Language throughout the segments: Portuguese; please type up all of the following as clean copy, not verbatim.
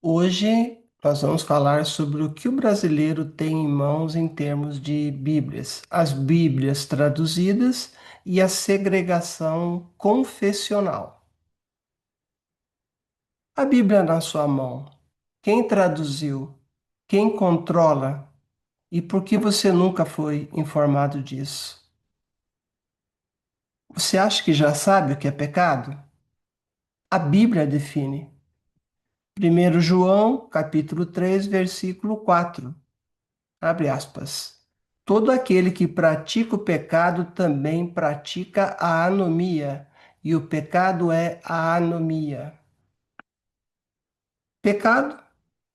Hoje nós vamos falar sobre o que o brasileiro tem em mãos em termos de Bíblias, as Bíblias traduzidas e a segregação confessional. A Bíblia na sua mão, quem traduziu? Quem controla? E por que você nunca foi informado disso? Você acha que já sabe o que é pecado? A Bíblia define. 1 João, capítulo 3, versículo 4. Abre aspas. Todo aquele que pratica o pecado também pratica a anomia, e o pecado é a anomia. Pecado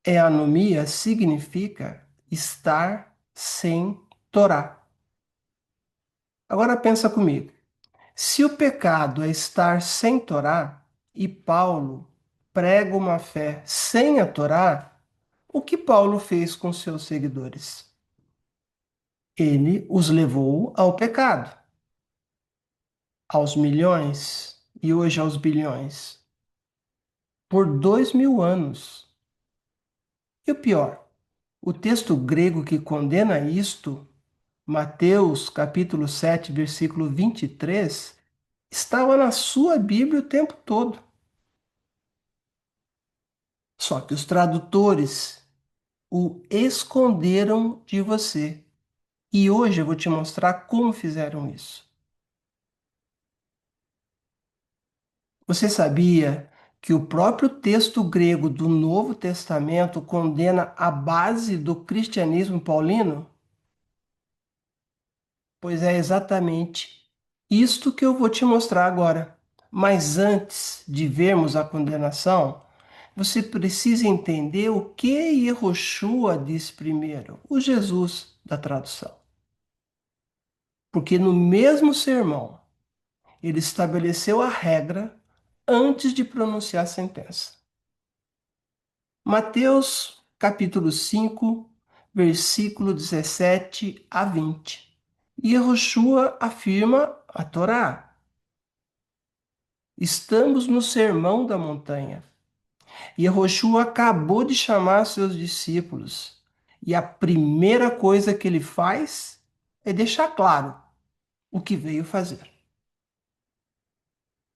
é anomia significa estar sem Torá. Agora pensa comigo. Se o pecado é estar sem Torá e Paulo prega uma fé sem a Torá, o que Paulo fez com seus seguidores? Ele os levou ao pecado. Aos milhões e hoje aos bilhões, por 2000 anos. E o pior, o texto grego que condena isto, Mateus capítulo 7, versículo 23, estava na sua Bíblia o tempo todo. Só que os tradutores o esconderam de você. E hoje eu vou te mostrar como fizeram isso. Você sabia que o próprio texto grego do Novo Testamento condena a base do cristianismo paulino? Pois é exatamente isto que eu vou te mostrar agora. Mas antes de vermos a condenação, você precisa entender o que Yehoshua diz primeiro, o Jesus da tradução. Porque no mesmo sermão, ele estabeleceu a regra antes de pronunciar a sentença. Mateus capítulo 5, versículo 17 a 20. Yehoshua afirma a Torá. Estamos no Sermão da Montanha. Yehoshua acabou de chamar seus discípulos. E a primeira coisa que ele faz é deixar claro o que veio fazer.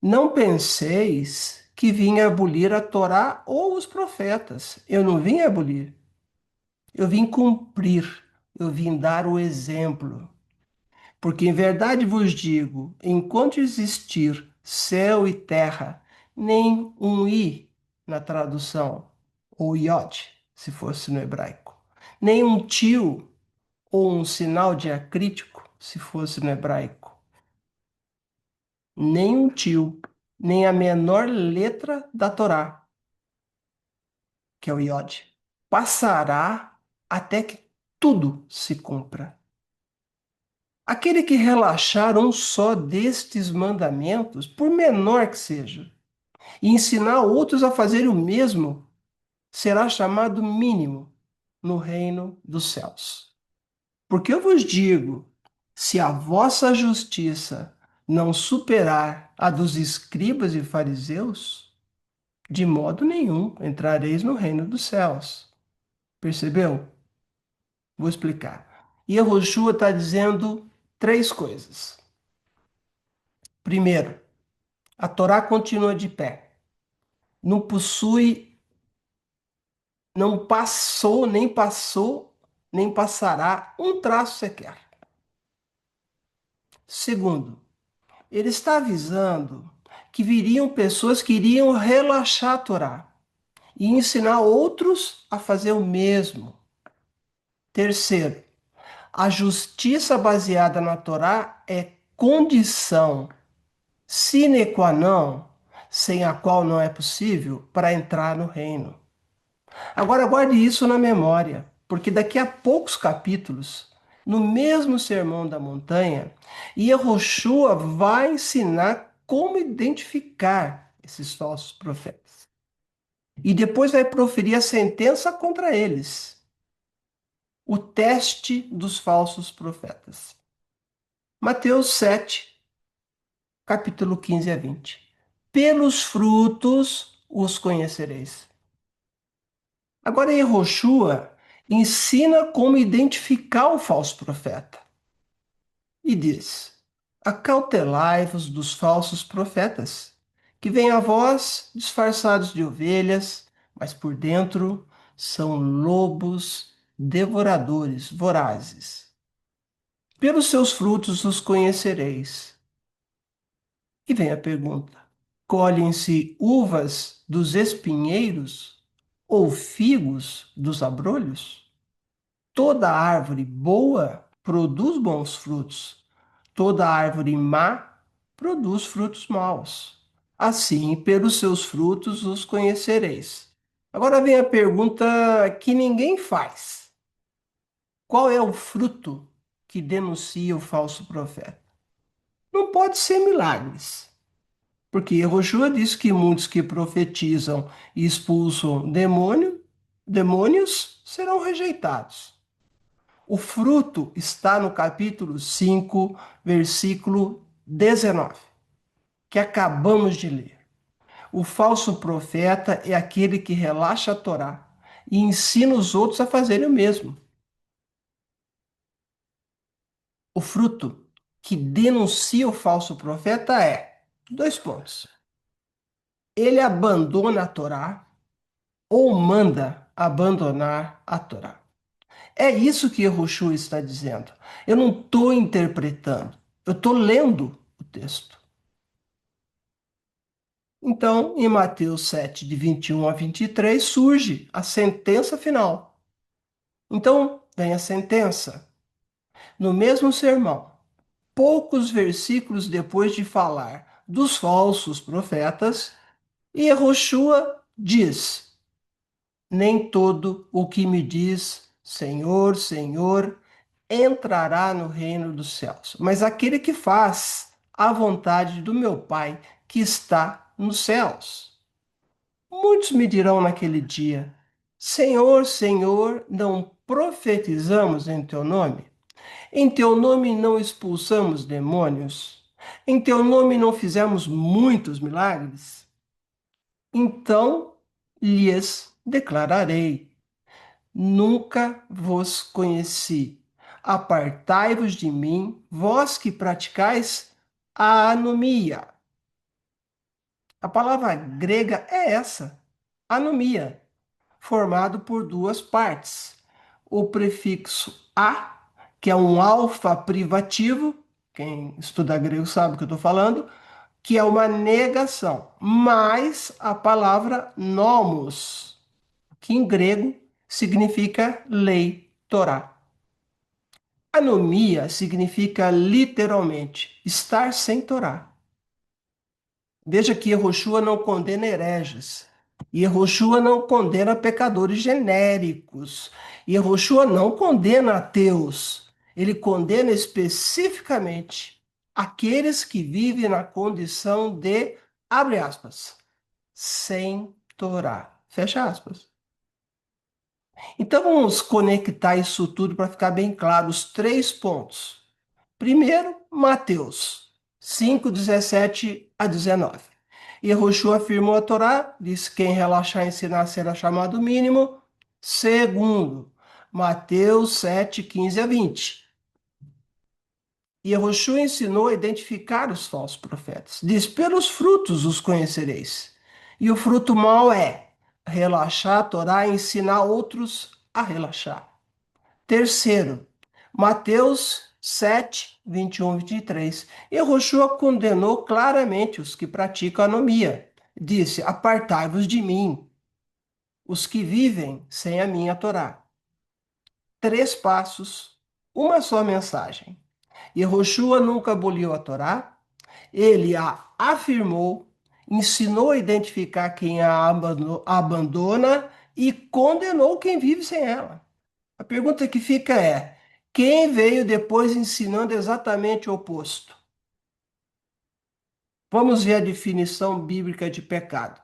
Não penseis que vim abolir a Torá ou os profetas. Eu não vim abolir. Eu vim cumprir, eu vim dar o exemplo. Porque em verdade vos digo: enquanto existir céu e terra, nem um i na tradução, ou iod, se fosse no hebraico, nem um tio ou um sinal diacrítico, se fosse no hebraico, nem um tio, nem a menor letra da Torá, que é o iod, passará até que tudo se cumpra. Aquele que relaxar um só destes mandamentos, por menor que seja, e ensinar outros a fazerem o mesmo, será chamado mínimo no reino dos céus. Porque eu vos digo: se a vossa justiça não superar a dos escribas e fariseus, de modo nenhum entrareis no reino dos céus. Percebeu? Vou explicar. E Yehoshua está dizendo três coisas. Primeiro, a Torá continua de pé. Não possui, não passou, nem passará um traço sequer. Segundo, ele está avisando que viriam pessoas que iriam relaxar a Torá e ensinar outros a fazer o mesmo. Terceiro, a justiça baseada na Torá é condição sine qua non, sem a qual não é possível para entrar no reino. Agora guarde isso na memória, porque daqui a poucos capítulos, no mesmo Sermão da Montanha, Yehoshua vai ensinar como identificar esses falsos profetas. E depois vai proferir a sentença contra eles, o teste dos falsos profetas. Mateus 7, capítulo 15 a 20. Pelos frutos os conhecereis. Agora, Yehoshua ensina como identificar o falso profeta e diz: acautelai-vos dos falsos profetas, que vêm a vós disfarçados de ovelhas, mas por dentro são lobos devoradores, vorazes. Pelos seus frutos os conhecereis. E vem a pergunta: colhem-se uvas dos espinheiros ou figos dos abrolhos? Toda árvore boa produz bons frutos, toda árvore má produz frutos maus. Assim, pelos seus frutos os conhecereis. Agora vem a pergunta que ninguém faz: qual é o fruto que denuncia o falso profeta? Não pode ser milagres. Porque Yehoshua diz que muitos que profetizam e expulsam demônios serão rejeitados. O fruto está no capítulo 5, versículo 19, que acabamos de ler. O falso profeta é aquele que relaxa a Torá e ensina os outros a fazerem o mesmo. O fruto que denuncia o falso profeta é: dois pontos. Ele abandona a Torá ou manda abandonar a Torá. É isso que Yehoshua está dizendo. Eu não estou interpretando, eu estou lendo o texto. Então, em Mateus 7, de 21 a 23, surge a sentença final. Então, vem a sentença. No mesmo sermão, poucos versículos depois de falar dos falsos profetas, Yehoshua diz: nem todo o que me diz Senhor, Senhor, entrará no reino dos céus, mas aquele que faz a vontade do meu Pai que está nos céus. Muitos me dirão naquele dia: Senhor, Senhor, não profetizamos em teu nome? Em teu nome não expulsamos demônios? Em teu nome não fizemos muitos milagres? Então lhes declararei: nunca vos conheci. Apartai-vos de mim, vós que praticais a anomia. A palavra grega é essa, anomia, formado por duas partes. O prefixo a, que é um alfa privativo, quem estuda grego sabe o que eu estou falando, que é uma negação, mais a palavra nomos, que em grego significa lei, Torá. Anomia significa literalmente estar sem Torá. Veja que Yehoshua não condena hereges. Yehoshua não condena pecadores genéricos. Yehoshua não condena ateus. Ele condena especificamente aqueles que vivem na condição de, abre aspas, sem Torá. Fecha aspas. Então vamos conectar isso tudo para ficar bem claro os três pontos. Primeiro, Mateus 5, 17 a 19. Yehoshua afirmou a Torá, diz que quem relaxar e ensinar será chamado mínimo. Segundo, Mateus 7, 15 a 20. Yehoshua ensinou a identificar os falsos profetas. Diz: pelos frutos os conhecereis. E o fruto mau é relaxar a Torá e ensinar outros a relaxar. Terceiro, Mateus 7, 21 e 23. Yehoshua condenou claramente os que praticam anomia. Disse: apartai-vos de mim, os que vivem sem a minha Torá. Três passos, uma só mensagem. Yehoshua nunca aboliu a Torá, ele a afirmou, ensinou a identificar quem a abandona e condenou quem vive sem ela. A pergunta que fica é: quem veio depois ensinando exatamente o oposto? Vamos ver a definição bíblica de pecado.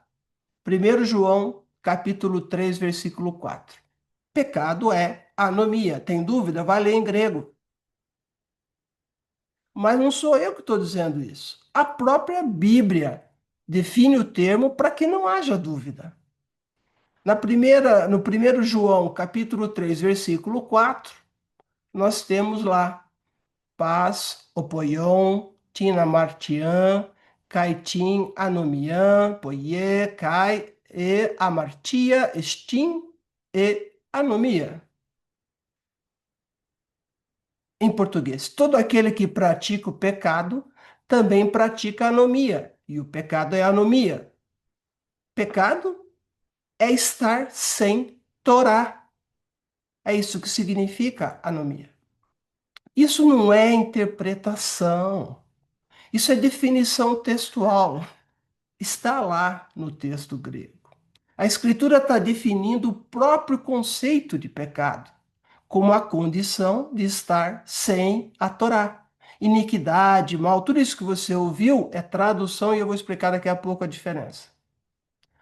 1 João, capítulo 3, versículo 4. Pecado é anomia. Tem dúvida? Vai ler em grego. Mas não sou eu que estou dizendo isso. A própria Bíblia define o termo para que não haja dúvida. No primeiro João, capítulo 3, versículo 4, nós temos lá paz, opoion, tina martian, kaitin, anomian, poie, kai, e amartia, estin e anomia. Em português, todo aquele que pratica o pecado também pratica a anomia, e o pecado é a anomia. Pecado é estar sem Torá. É isso que significa anomia. Isso não é interpretação, isso é definição textual. Está lá no texto grego. A Escritura está definindo o próprio conceito de pecado, como a condição de estar sem a Torá. Iniquidade, mal, tudo isso que você ouviu é tradução e eu vou explicar daqui a pouco a diferença.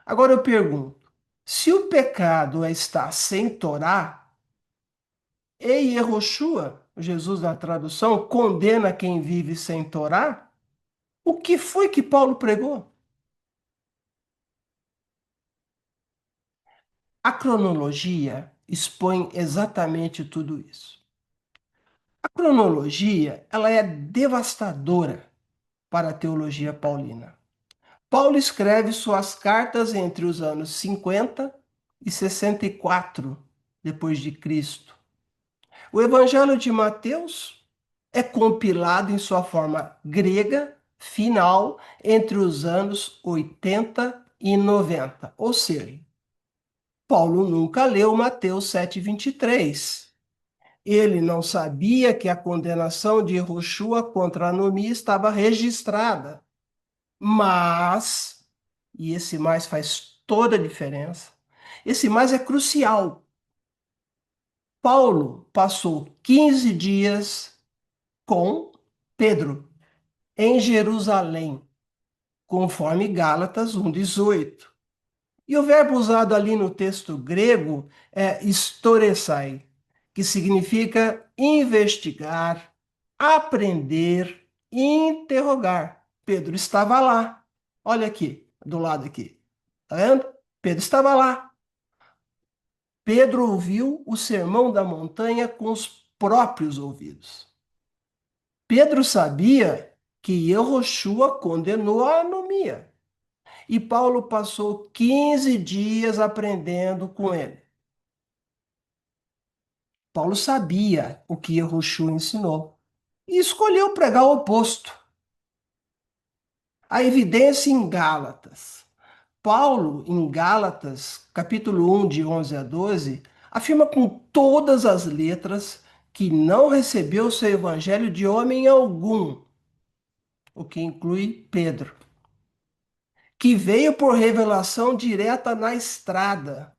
Agora eu pergunto: se o pecado é estar sem Torá, e Yehoshua, Jesus na tradução, condena quem vive sem Torá, o que foi que Paulo pregou? A cronologia expõe exatamente tudo isso. A cronologia, ela é devastadora para a teologia paulina. Paulo escreve suas cartas entre os anos 50 e 64 depois de Cristo. O Evangelho de Mateus é compilado em sua forma grega final entre os anos 80 e 90. Ou seja, Paulo nunca leu Mateus 7:23. Ele não sabia que a condenação de Yehoshua contra a anomia estava registrada. Mas, e esse mais faz toda a diferença, esse mais é crucial. Paulo passou 15 dias com Pedro em Jerusalém, conforme Gálatas 1:18. E o verbo usado ali no texto grego é historisai, que significa investigar, aprender, interrogar. Pedro estava lá. Olha aqui, do lado aqui. Tá vendo? Pedro estava lá. Pedro ouviu o sermão da montanha com os próprios ouvidos. Pedro sabia que Yehoshua condenou a anomia. E Paulo passou 15 dias aprendendo com ele. Paulo sabia o que Yehoshua ensinou e escolheu pregar o oposto. A evidência em Gálatas. Paulo, em Gálatas, capítulo 1, de 11 a 12, afirma com todas as letras que não recebeu seu evangelho de homem algum, o que inclui Pedro, que veio por revelação direta na estrada.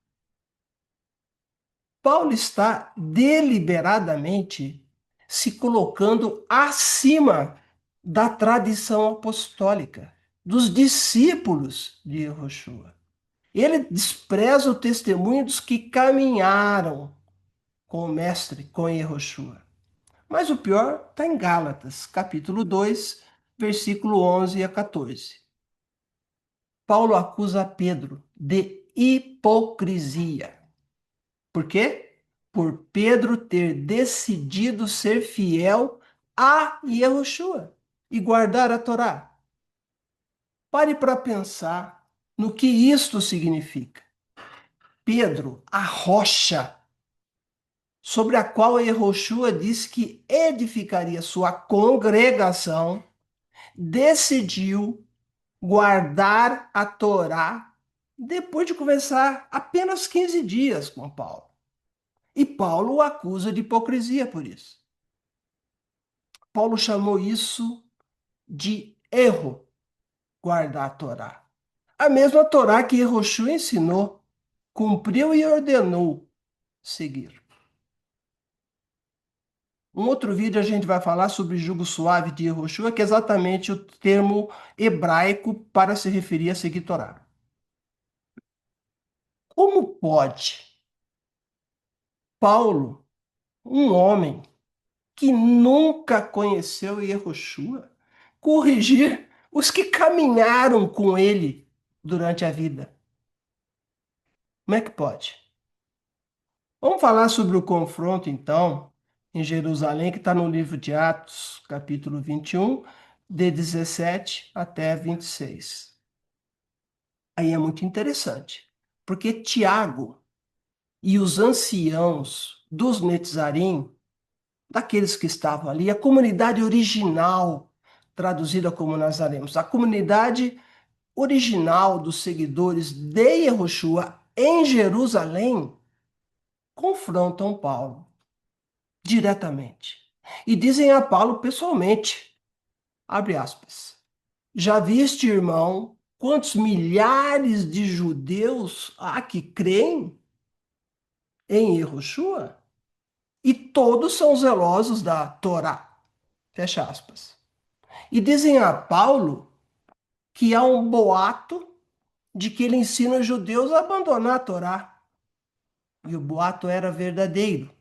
Paulo está deliberadamente se colocando acima da tradição apostólica, dos discípulos de Yehoshua. Ele despreza o testemunho dos que caminharam com o mestre, com Yehoshua. Mas o pior está em Gálatas, capítulo 2, versículo 11 a 14. Paulo acusa Pedro de hipocrisia. Por quê? Por Pedro ter decidido ser fiel a Yehoshua e guardar a Torá. Pare para pensar no que isto significa. Pedro, a rocha sobre a qual Yehoshua disse que edificaria sua congregação, decidiu guardar a Torá depois de conversar apenas 15 dias com Paulo. E Paulo o acusa de hipocrisia por isso. Paulo chamou isso de erro, guardar a Torá. A mesma Torá que Yehoshua ensinou, cumpriu e ordenou seguir. Um outro vídeo a gente vai falar sobre jugo suave de Yehoshua, que é exatamente o termo hebraico para se referir a seguir Torá. Como pode Paulo, um homem que nunca conheceu Yehoshua, corrigir os que caminharam com ele durante a vida? Como é que pode? Vamos falar sobre o confronto, então, em Jerusalém, que está no livro de Atos, capítulo 21, de 17 até 26. Aí é muito interessante, porque Tiago e os anciãos dos Netzarim, daqueles que estavam ali, a comunidade original, traduzida como nazarenos, a comunidade original dos seguidores de Yehoshua em Jerusalém, confrontam Paulo diretamente. E dizem a Paulo pessoalmente, abre aspas, já viste, irmão, quantos milhares de judeus há que creem em Yehoshua? E todos são zelosos da Torá, fecha aspas. E dizem a Paulo que há um boato de que ele ensina os judeus a abandonar a Torá. E o boato era verdadeiro.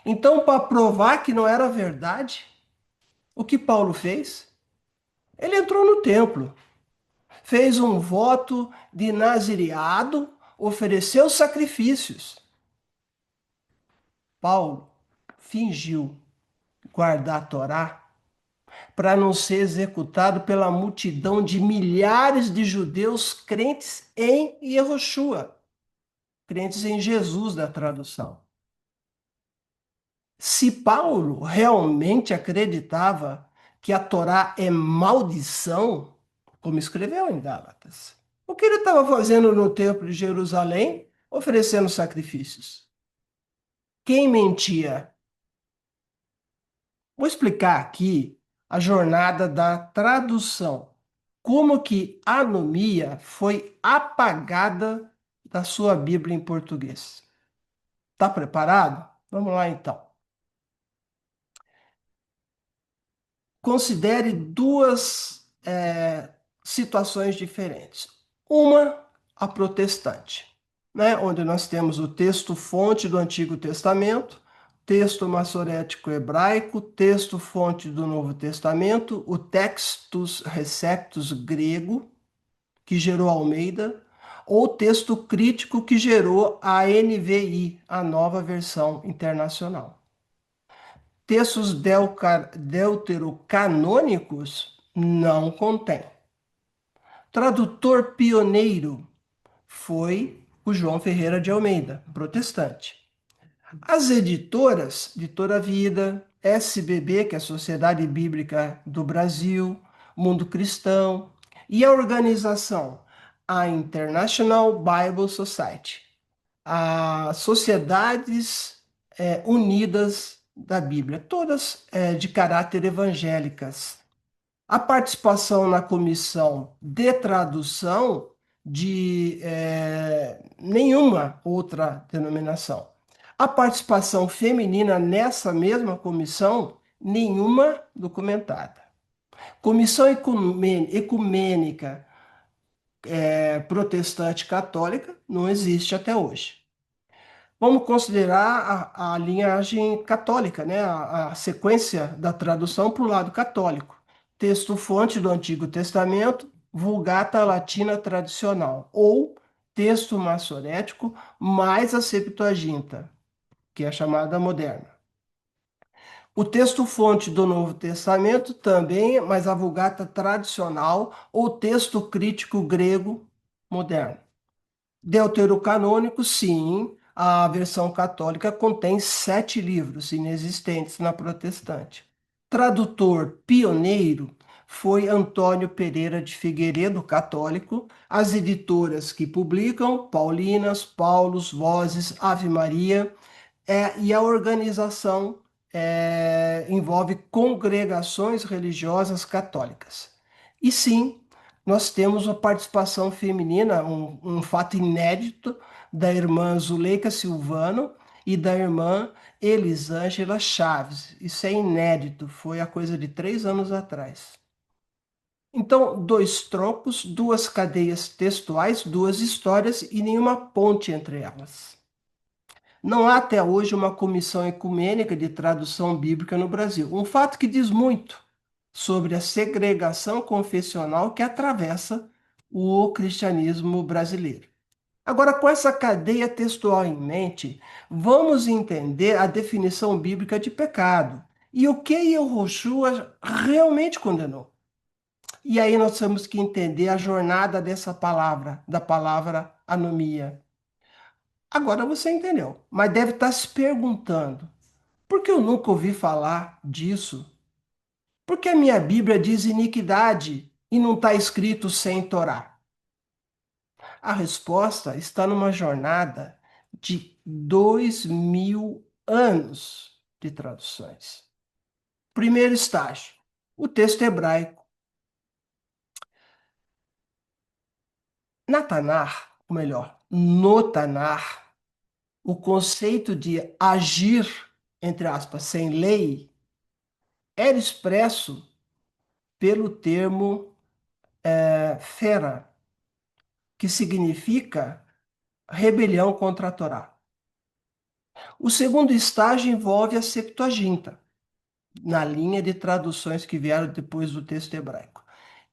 Então, para provar que não era verdade, o que Paulo fez? Ele entrou no templo, fez um voto de nazireado, ofereceu sacrifícios. Paulo fingiu guardar a Torá para não ser executado pela multidão de milhares de judeus crentes em Yehoshua, crentes em Jesus da tradução. Se Paulo realmente acreditava que a Torá é maldição, como escreveu em Gálatas, o que ele estava fazendo no templo de Jerusalém, oferecendo sacrifícios? Quem mentia? Vou explicar aqui a jornada da tradução. Como que a anomia foi apagada da sua Bíblia em português. Está preparado? Vamos lá então. Considere duas situações diferentes. Uma, a protestante, né, onde nós temos o texto-fonte do Antigo Testamento, texto maçorético hebraico, texto-fonte do Novo Testamento, o Textus Receptus grego, que gerou Almeida, ou texto crítico que gerou a NVI, a Nova Versão Internacional. Textos deuterocanônicos não contém. Tradutor pioneiro foi o João Ferreira de Almeida, protestante. As editoras, Editora Vida, SBB, que é a Sociedade Bíblica do Brasil, Mundo Cristão, e a organização, a International Bible Society, as Sociedades Unidas da Bíblia, todas de caráter evangélicas. A participação na comissão de tradução de nenhuma outra denominação. A participação feminina nessa mesma comissão, nenhuma documentada. Comissão ecumênica protestante católica não existe até hoje. Vamos considerar a linhagem católica, né? A sequência da tradução para o lado católico. Texto-fonte do Antigo Testamento, Vulgata Latina tradicional, ou texto maçorético mais a Septuaginta, que é chamada moderna. O texto-fonte do Novo Testamento também, mas a Vulgata tradicional, ou texto crítico grego moderno. Deuterocanônico, sim, a versão católica contém 7 livros inexistentes na protestante. Tradutor pioneiro foi Antônio Pereira de Figueiredo, católico. As editoras que publicam, Paulinas, Paulos, Vozes, Ave Maria, e a organização envolve congregações religiosas católicas. E sim, nós temos a participação feminina, um fato inédito, da irmã Zuleika Silvano e da irmã Elisângela Chaves. Isso é inédito, foi a coisa de 3 anos atrás. Então, 2 tropos, 2 cadeias textuais, 2 histórias e nenhuma ponte entre elas. Não há até hoje uma comissão ecumênica de tradução bíblica no Brasil. Um fato que diz muito sobre a segregação confessional que atravessa o cristianismo brasileiro. Agora, com essa cadeia textual em mente, vamos entender a definição bíblica de pecado e o que Yahushua realmente condenou. E aí nós temos que entender a jornada dessa palavra, da palavra anomia. Agora você entendeu, mas deve estar se perguntando: por que eu nunca ouvi falar disso? Por que a minha Bíblia diz iniquidade e não está escrito sem Torá? A resposta está numa jornada de 2000 anos de traduções. Primeiro estágio, o texto hebraico. Na Tanar, ou melhor, no Tanar, o conceito de agir, entre aspas, sem lei, era expresso pelo termo fera, que significa rebelião contra a Torá. O segundo estágio envolve a Septuaginta, na linha de traduções que vieram depois do texto hebraico.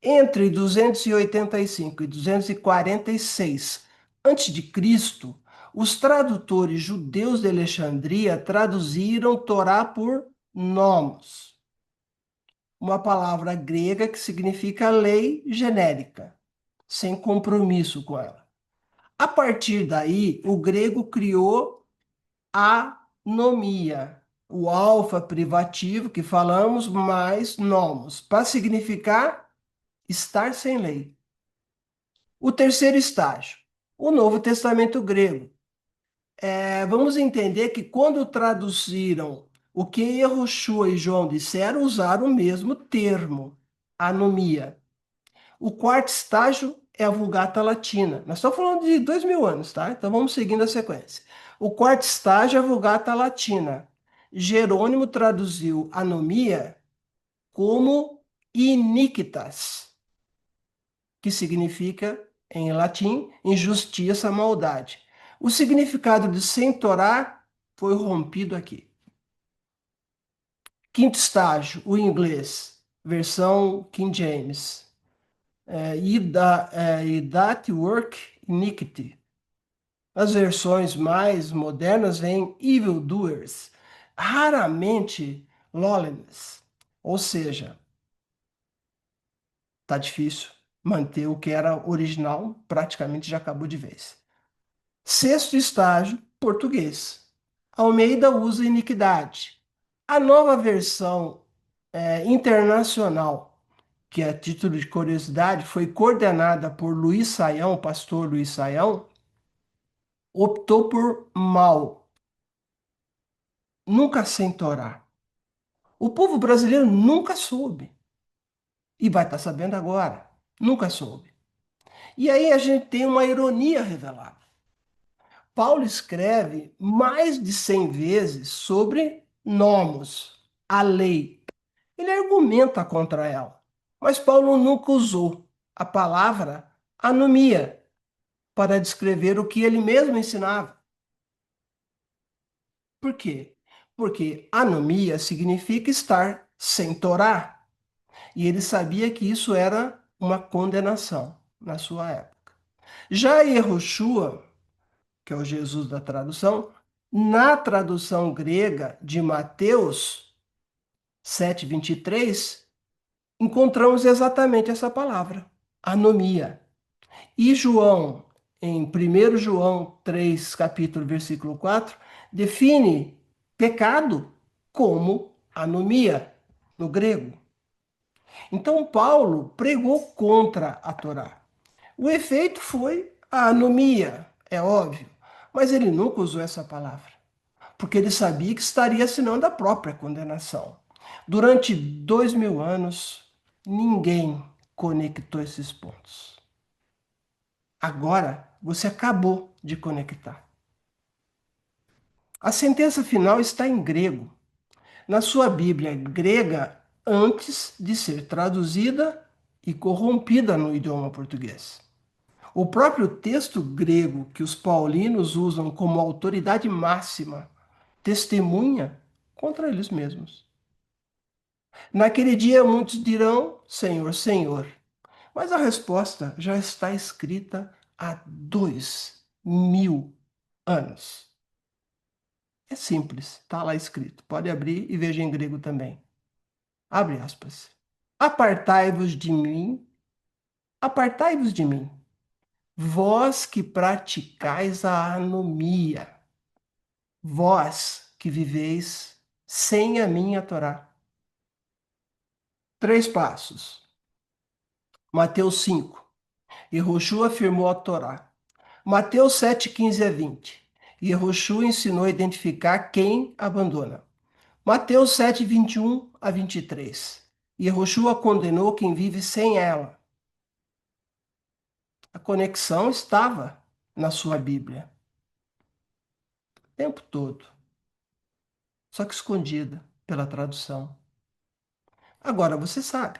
Entre 285 e 246 a.C., os tradutores judeus de Alexandria traduziram Torá por nomos, uma palavra grega que significa lei genérica, sem compromisso com ela. A partir daí, o grego criou anomia, o alfa privativo que falamos, mais nomos, para significar estar sem lei. O terceiro estágio, o Novo Testamento grego. Vamos entender que quando traduziram o que Yehoshua e João disseram, usaram o mesmo termo, anomia. O quarto estágio é a Vulgata Latina. Nós estamos falando de 2000 anos, tá? Então vamos seguindo a sequência. O quarto estágio é a Vulgata Latina. Jerônimo traduziu anomia como iniquitas, que significa, em latim, injustiça, maldade. O significado de sem Torá foi rompido aqui. Quinto estágio, o inglês, versão King James. That work iniquity. As versões mais modernas vêm evildoers, raramente lawlessness, ou seja, tá difícil manter o que era original, praticamente já acabou de vez. Sexto estágio, português. Almeida usa iniquidade. A nova versão internacional, que a título de curiosidade foi coordenada por Luiz Saião, o pastor Luiz Saião, optou por mal, nunca sem Torá. O povo brasileiro nunca soube, e vai estar sabendo agora, nunca soube. E aí a gente tem uma ironia revelada. Paulo escreve mais de 100 vezes sobre nomos, a lei. Ele argumenta contra ela, mas Paulo nunca usou a palavra anomia para descrever o que ele mesmo ensinava. Por quê? Porque anomia significa estar sem Torá. E ele sabia que isso era uma condenação na sua época. Já Yehoshua, que é o Jesus da tradução, na tradução grega de Mateus 7:23, encontramos exatamente essa palavra, anomia. E João, em 1 João 3, capítulo, versículo 4, define pecado como anomia no grego. Então Paulo pregou contra a Torá. O efeito foi a anomia, é óbvio, mas ele nunca usou essa palavra, porque ele sabia que estaria assinando a própria condenação. Durante 2000 anos, ninguém conectou esses pontos. Agora você acabou de conectar. A sentença final está em grego, na sua Bíblia grega, antes de ser traduzida e corrompida no idioma português. O próprio texto grego que os paulinos usam como autoridade máxima testemunha contra eles mesmos. Naquele dia muitos dirão: Senhor, Senhor. Mas a resposta já está escrita há 2000 1000 anos. É simples, está lá escrito. Pode abrir e veja em grego também. Abre aspas. Apartai-vos de mim, apartai-vos de mim, vós que praticais a anomia, vós que viveis sem a minha Torá. 3 passos. Mateus 5. Yehoshua afirmou a Torá. Mateus 7, 15 a 20. Yehoshua ensinou a identificar quem abandona. Mateus 7, 21 a 23. Yehoshua condenou quem vive sem ela. A conexão estava na sua Bíblia, o tempo todo, só que escondida pela tradução. Agora você sabe.